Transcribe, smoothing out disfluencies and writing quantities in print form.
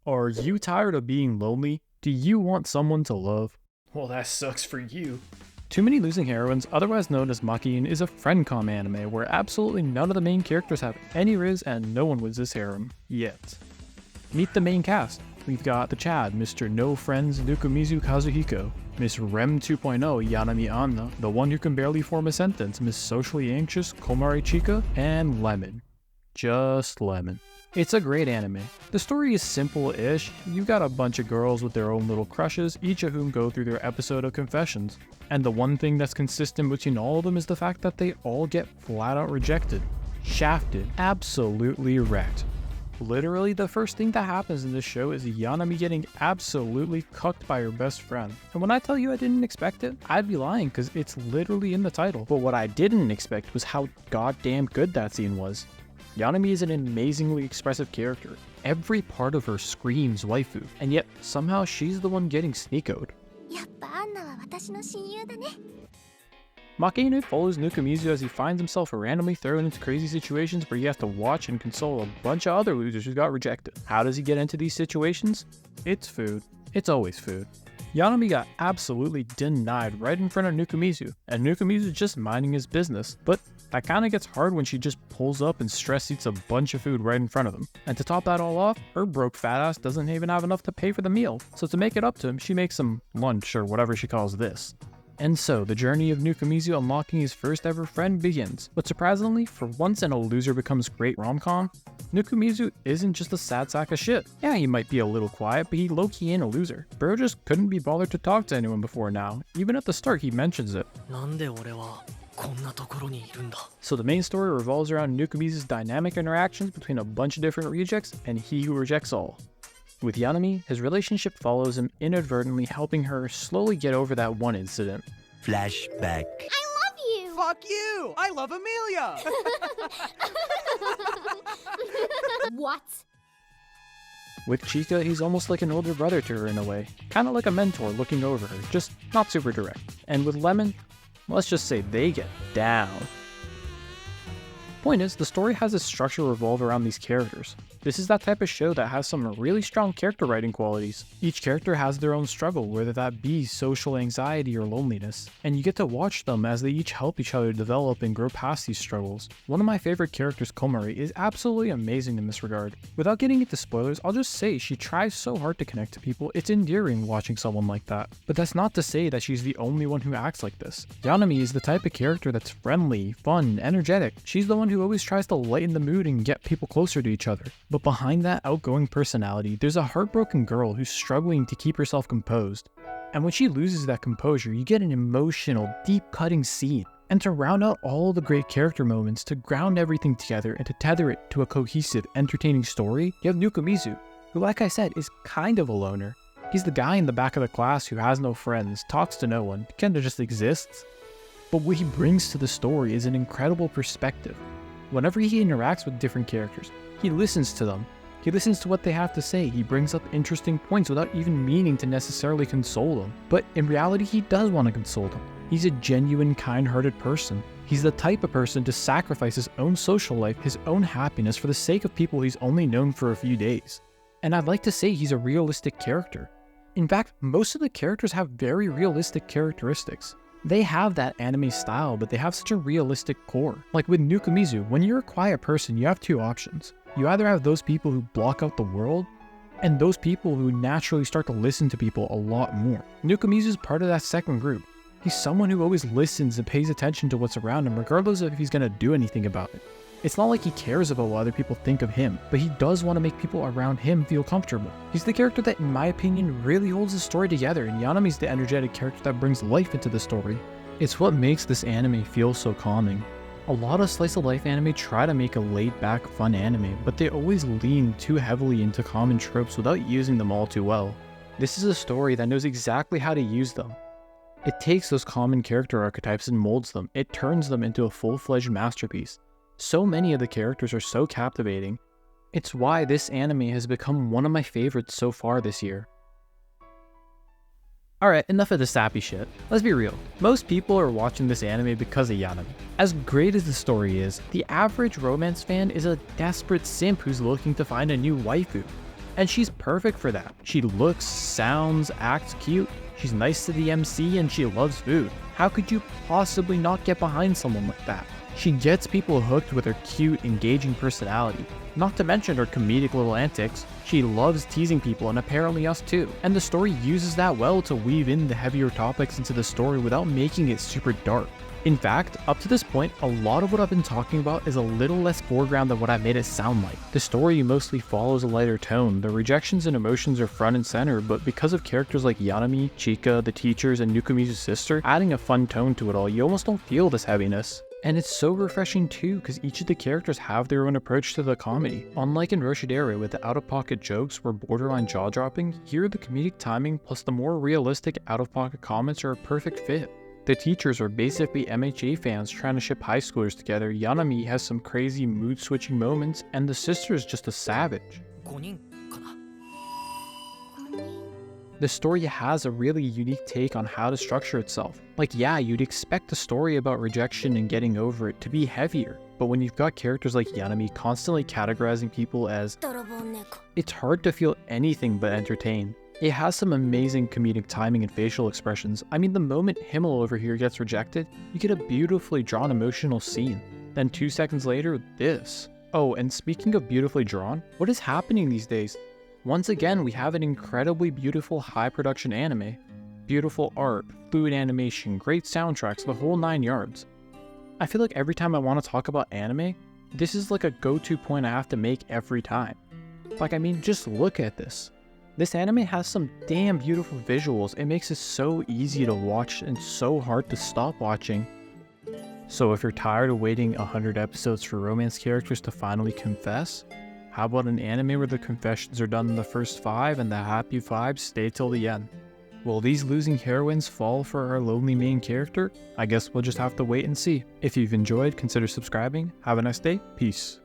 Are you tired of being lonely? Do you want someone to love? Well, that sucks for you. Too Many Losing Heroines, otherwise known as Makin, is a friend-com anime where absolutely none of the main characters have any riz and no one wins this harem. Yet. Meet the main cast. We've got the Chad, Mr. No Friends Nukumizu Kazuhiko, Miss Rem 2.0 Yanami Anna, the one who can barely form a sentence, Miss Socially Anxious Komari Chika, and Lemon. Just Lemon. It's a great anime. The story is simple-ish. You've got a bunch of girls with their own little crushes, each of whom go through their episode of confessions. And the one thing that's consistent between all of them is the fact that they all get flat out rejected. Shafted. Absolutely wrecked. Literally, the first thing that happens in this show is Yanami getting absolutely cucked by her best friend. And when I tell you I didn't expect it, I'd be lying because it's literally in the title. But what I didn't expect was how goddamn good that scene was. Yanami is an amazingly expressive character. Every part of her screams waifu, and yet somehow she's the one getting sneakoed. Makin follows Nukumizu as he finds himself randomly thrown into crazy situations where he has to watch and console a bunch of other losers who got rejected. How does he get into these situations? It's food. It's always food. Yanami got absolutely denied right in front of Nukumizu, and Nukumizu just minding his business, but that kinda gets hard when she just pulls up and stress eats a bunch of food right in front of him. And to top that all off, her broke fat ass doesn't even have enough to pay for the meal, so to make it up to him, she makes him lunch or whatever she calls this. And so, the journey of Nukumizu unlocking his first ever friend begins. But surprisingly, for once in a loser becomes great rom-com, Nukumizu isn't just a sad sack of shit. Yeah, he might be a little quiet, but he low-key ain't a loser. Bro just couldn't be bothered to talk to anyone before now. Even at the start, he mentions it. So the main story revolves around Nukumizu's dynamic interactions between a bunch of different rejects and he who rejects all. With Yanami, his relationship follows him inadvertently helping her slowly get over that one incident. Flashback. I love you! Fuck you! I love Amelia! What? With Chika, he's almost like an older brother to her in a way. Kinda like a mentor looking over her, just not super direct. And with Lemon, let's just say they get down. Point is, the story has its structure revolve around these characters. This is that type of show that has some really strong character writing qualities. Each character has their own struggle, whether that be social anxiety or loneliness, and you get to watch them as they each help each other develop and grow past these struggles. One of my favorite characters, Komari, is absolutely amazing in this regard. Without getting into spoilers, I'll just say she tries so hard to connect to people, it's endearing watching someone like that. But that's not to say that she's the only one who acts like this. Yanami is the type of character that's friendly, fun, energetic. She's the one who always tries to lighten the mood and get people closer to each other. But behind that outgoing personality, there's a heartbroken girl who's struggling to keep herself composed. And when she loses that composure, you get an emotional, deep-cutting scene. And to round out all the great character moments, to ground everything together and to tether it to a cohesive, entertaining story, you have Nukumizu, who, like I said, is kind of a loner. He's the guy in the back of the class who has no friends, talks to no one, kinda just exists. But what he brings to the story is an incredible perspective. Whenever he interacts with different characters, he listens to them. He listens to what they have to say. He brings up interesting points without even meaning to necessarily console them. But in reality, he does want to console them. He's a genuine, kind-hearted person. He's the type of person to sacrifice his own social life, his own happiness for the sake of people he's only known for a few days. And I'd like to say he's a realistic character. In fact, most of the characters have very realistic characteristics. They have that anime style, but they have such a realistic core. Like with Nukumizu, when you're a quiet person, you have two options. You either have those people who block out the world, and those people who naturally start to listen to people a lot more. Nukumizu is part of that second group. He's someone who always listens and pays attention to what's around him, regardless of if he's gonna do anything about it. It's not like he cares about what other people think of him, but he does want to make people around him feel comfortable. He's the character that, in my opinion, really holds the story together, and Yanami's the energetic character that brings life into the story. It's what makes this anime feel so calming. A lot of slice of life anime try to make a laid-back, fun anime, but they always lean too heavily into common tropes without using them all too well. This is a story that knows exactly how to use them. It takes those common character archetypes and molds them. It turns them into a full-fledged masterpiece. So many of the characters are so captivating. It's why this anime has become one of my favorites so far this year. Alright, enough of the sappy shit. Let's be real. Most people are watching this anime because of Yanami. As great as the story is, the average romance fan is a desperate simp who's looking to find a new waifu. And she's perfect for that. She looks, sounds, acts cute. She's nice to the MC and she loves food. How could you possibly not get behind someone like that? She gets people hooked with her cute, engaging personality. Not to mention her comedic little antics. She loves teasing people and apparently us too. And the story uses that well to weave in the heavier topics into the story without making it super dark. In fact, up to this point, a lot of what I've been talking about is a little less foreground than what I made it sound like. The story mostly follows a lighter tone, the rejections and emotions are front and center, but because of characters like Yanami, Chika, the teachers, and Nukumizu's sister, adding a fun tone to it all, you almost don't feel this heaviness. And it's so refreshing too, because each of the characters have their own approach to the comedy. Unlike in Roshidere, with the out-of-pocket jokes were borderline jaw-dropping, here the comedic timing plus the more realistic out-of-pocket comments are a perfect fit. The teachers are basically MHA fans trying to ship high schoolers together, Yanami has some crazy mood-switching moments, and the sister is just a savage. The story has a really unique take on how to structure itself. Like, yeah, you'd expect a story about rejection and getting over it to be heavier, but when you've got characters like Yanami constantly categorizing people as it's hard to feel anything but entertained. It has some amazing comedic timing and facial expressions. I mean, the moment Himmel over here gets rejected, you get a beautifully drawn emotional scene. Then 2 seconds later, this. Oh, and speaking of beautifully drawn, what is happening these days? Once again, we have an incredibly beautiful high production anime. Beautiful art, fluid animation, great soundtracks, the whole 9 yards. I feel like every time I want to talk about anime, this is like a go-to point I have to make every time. Like, I mean, just look at this. This anime has some damn beautiful visuals. It makes it so easy to watch and so hard to stop watching. So if you're tired of waiting 100 episodes for romance characters to finally confess, how about an anime where the confessions are done in the first 5 and the happy vibes stay till the end? Will these losing heroines fall for our lonely main character? I guess we'll just have to wait and see. If you've enjoyed, consider subscribing. Have a nice day. Peace.